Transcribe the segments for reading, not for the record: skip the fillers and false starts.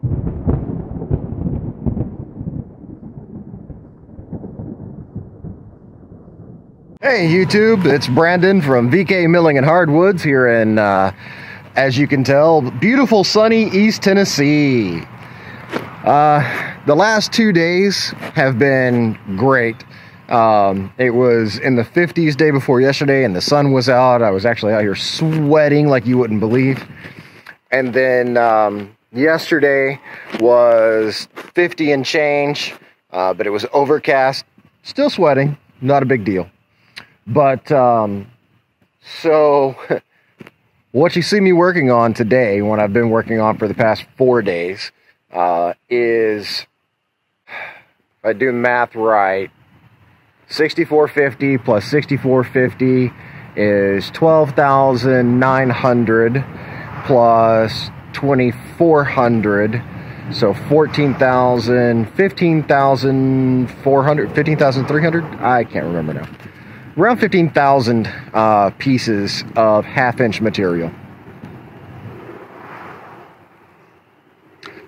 Hey YouTube, it's Brandon from VK Milling and Hardwoods here in, as you can tell, beautiful sunny East Tennessee. The last 2 days have been great. It was in the 50s day before yesterday and the sun was out. I was actually out here sweating like you wouldn't believe. And then yesterday was 50 and change, but it was overcast, still sweating, not a big deal. But, so, what you see me working on today, what I've been working on for the past 4 days, is, if I do math right, 6450 plus 6450 is 12,900 plus 2,400, so 14,000, 15,400, 15,300, I can't remember now. Around 15,000 pieces of half-inch material.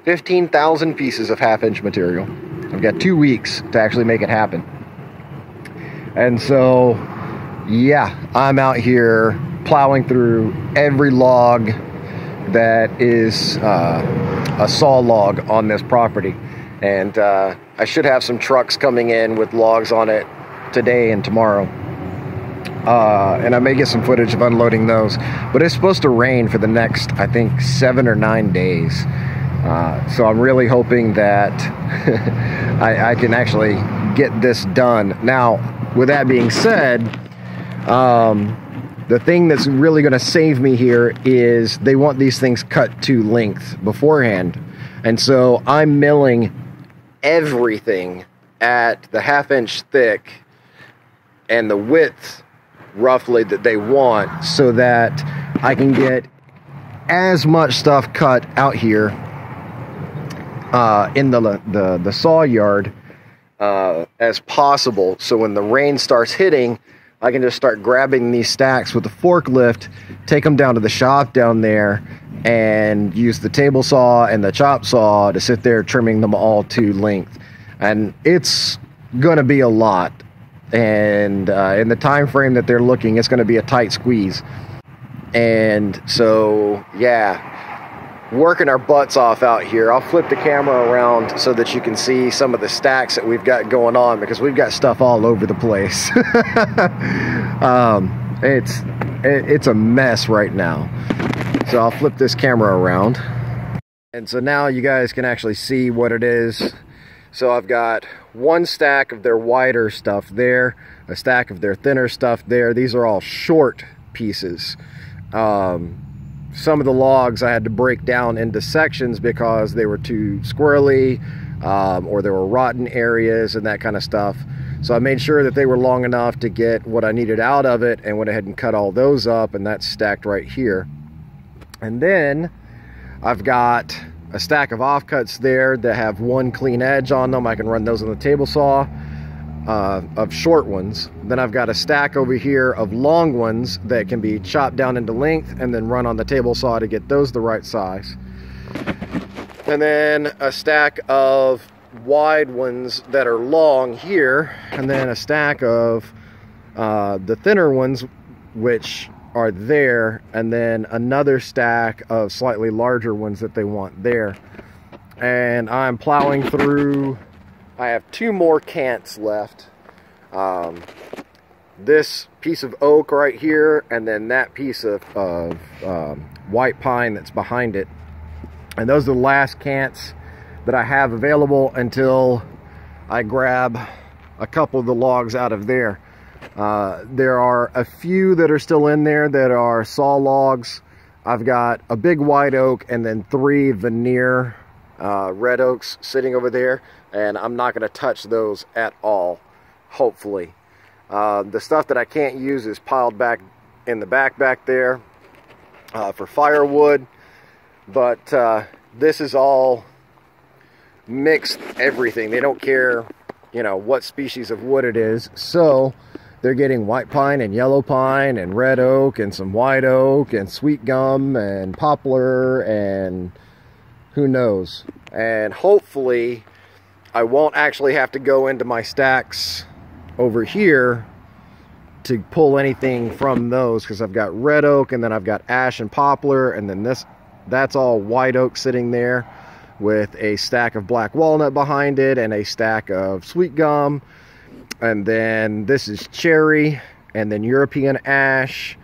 15,000 pieces of half-inch material. I've got 2 weeks to actually make it happen. And so, yeah, I'm out here plowing through every log that is a saw log on this property. And I should have some trucks coming in with logs on it today and tomorrow. And I may get some footage of unloading those, but it's supposed to rain for the next, I think, 7 or 9 days. So I'm really hoping that I can actually get this done. Now, with that being said, the thing that's really going to save me here is they want these things cut to length beforehand. And so I'm milling everything at the half-inch thick and the width roughly that they want, so that I can get as much stuff cut out here in the saw yard as possible, so when the rain starts hitting, I can just start grabbing these stacks with the forklift, take them down to the shop down there, and use the table saw and the chop saw to sit there trimming them all to length. And it's gonna be a lot. And in the time frame that they're looking, it's going to be a tight squeeze. And so, yeah, working our butts off out here. I'll flip the camera around so that you can see some of the stacks that we've got going on, because we've got stuff all over the place. It's a mess right now. So I'll flip this camera around. And so now you guys can actually see what it is. So I've got one stack of their wider stuff there, a stack of their thinner stuff there. These are all short pieces. Some of the logs I had to break down into sections because they were too squirrely, or there were rotten areas and that kind of stuff. So I made sure that they were long enough to get what I needed out of it, and went ahead and cut all those up, and that's stacked right here. And then I've got a stack of offcuts there that have one clean edge on them. I can run those on the table saw, of short ones. Then I've got a stack over here of long ones that can be chopped down into length and then run on the table saw to get those the right size. And then a stack of wide ones that are long here, and then a stack of the thinner ones, which are there, and then another stack of slightly larger ones that they want there. And I'm plowing through. I have 2 more cants left. This piece of oak right here, and then that piece of white pine that's behind it. And those are the last cants that I have available until I grab a couple of the logs out of there. There are a few that are still in there that are saw logs. I've got a big white oak and then 3 veneer red oaks sitting over there, and I'm not going to touch those at all, hopefully. The stuff that I can't use is piled back in the back there for firewood, but this is all mixed everything. They don't care, you know, what species of wood it is, so they're getting white pine and yellow pine and red oak and some white oak and sweet gum and poplar and who knows. And hopefully I won't actually have to go into my stacks over here to pull anything from those, because I've got red oak, and then I've got ash and poplar, and then that's all white oak sitting there with a stack of black walnut behind it and a stack of sweet gum. And then this is cherry, and then European ash,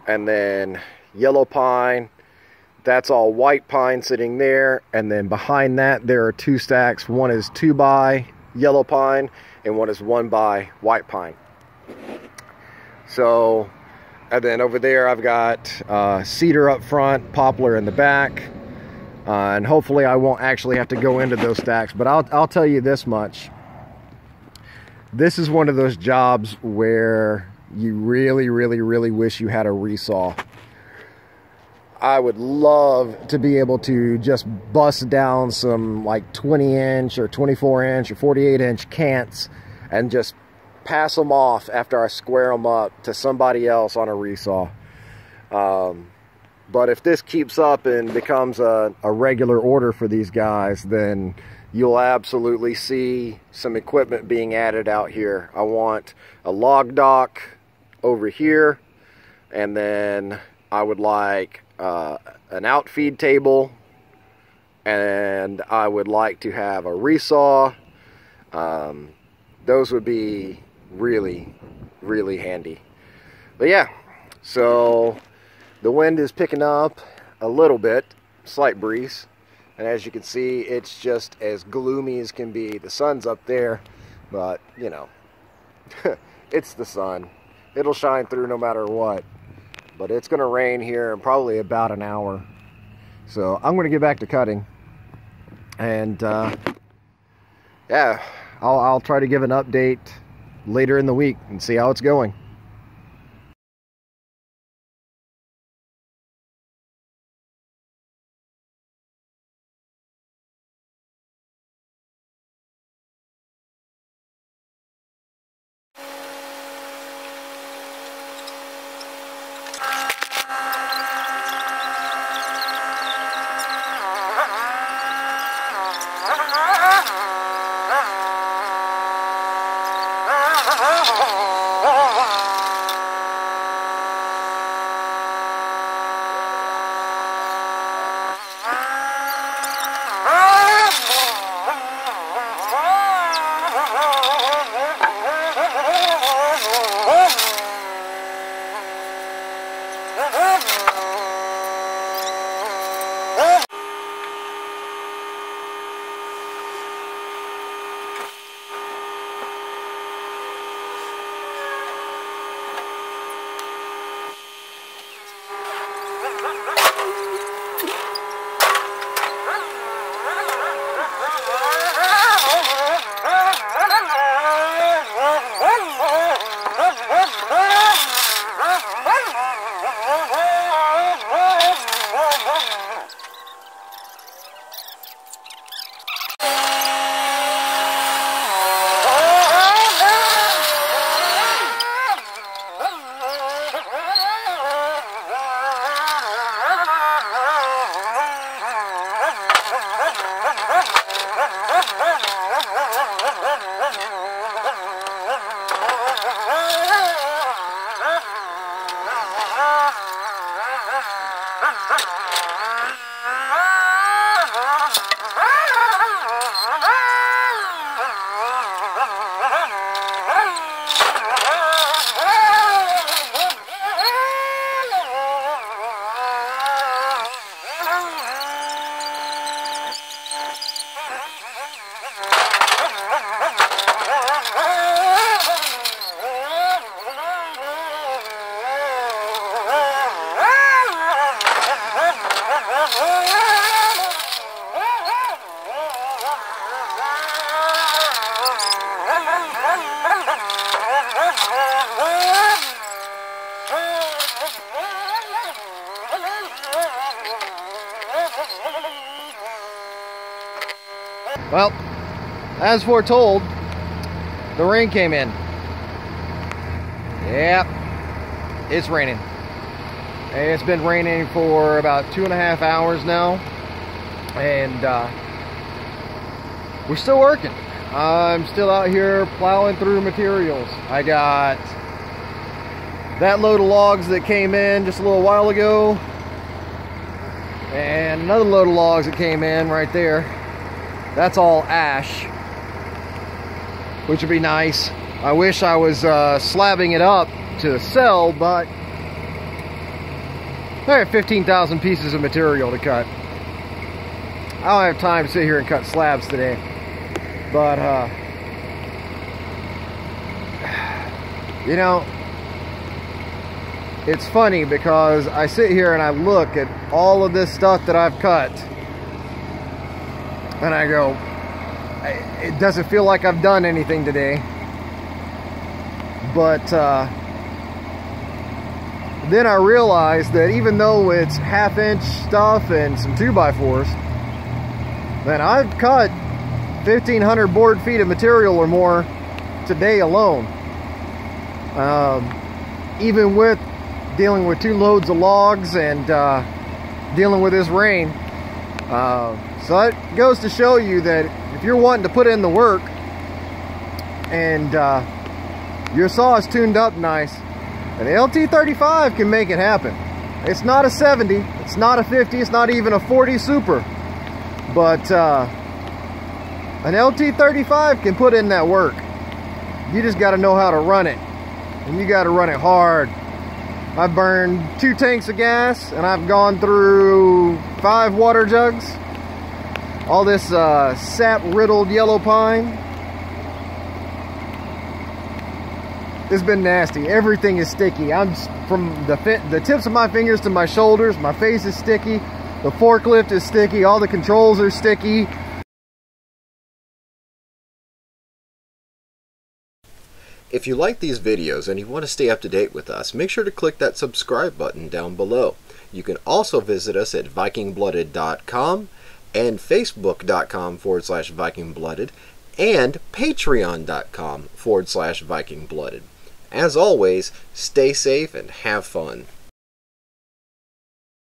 and then yellow pine. That's all white pine sitting there. And then behind that there are two stacks. One is 2x yellow pine and one is 1x white pine. So, and then over there I've got cedar up front, poplar in the back, and hopefully I won't actually have to go into those stacks. But I'll tell you this much: this is one of those jobs where you really, really, really wish you had a resaw. I would love to be able to just bust down some like 20-inch or 24-inch or 48-inch cants and just pass them off after I square them up to somebody else on a resaw. But if this keeps up and becomes a regular order for these guys, then you'll absolutely see some equipment being added out here. I want a log dock over here, and then I would like an outfeed table, and I would like to have a resaw. Those would be really, really handy. But yeah, so the wind is picking up a little bit, slight breeze, and as you can see, it's just as gloomy as can be. The sun's up there, but you know, it's the sun. It'll shine through no matter what. But it's gonna rain here in probably about an hour, so I'm gonna get back to cutting, and yeah, I'll try to give an update later in the week and see how it's going. Well, as foretold, the rain came in. Yep, it's raining. It's been raining for about 2.5 hours now, and we're still working. I'm still out here plowing through materials. I got that load of logs that came in just a little while ago, and another load of logs that came in right there. That's all ash, which would be nice. I wish I was slabbing it up to sell, but I have 15,000 pieces of material to cut. I don't have time to sit here and cut slabs today. But, you know, it's funny because I sit here and I look at all of this stuff that I've cut, and I go, it doesn't feel like I've done anything today. But then I realized that even though it's half-inch stuff and some 2x4s, man, I've cut 1,500 board feet of material or more today alone. Even with dealing with 2 loads of logs and dealing with this rain. So that goes to show you that if you're wanting to put in the work and your saw is tuned up nice, an LT35 can make it happen. It's not a 70, it's not a 50, it's not even a 40 Super, but an LT35 can put in that work. You just got to know how to run it, and you got to run it hard. I've burned 2 tanks of gas, and I've gone through 5 water jugs. All this sap-riddled yellow pine. It's been nasty. Everything is sticky. I'm from the tips of my fingers to my shoulders. My face is sticky. The forklift is sticky. All the controls are sticky. If you like these videos and you want to stay up to date with us, make sure to click that subscribe button down below. You can also visit us at vikingblooded.com and facebook.com/vikingblooded and patreon.com/vikingblooded. As always, stay safe and have fun.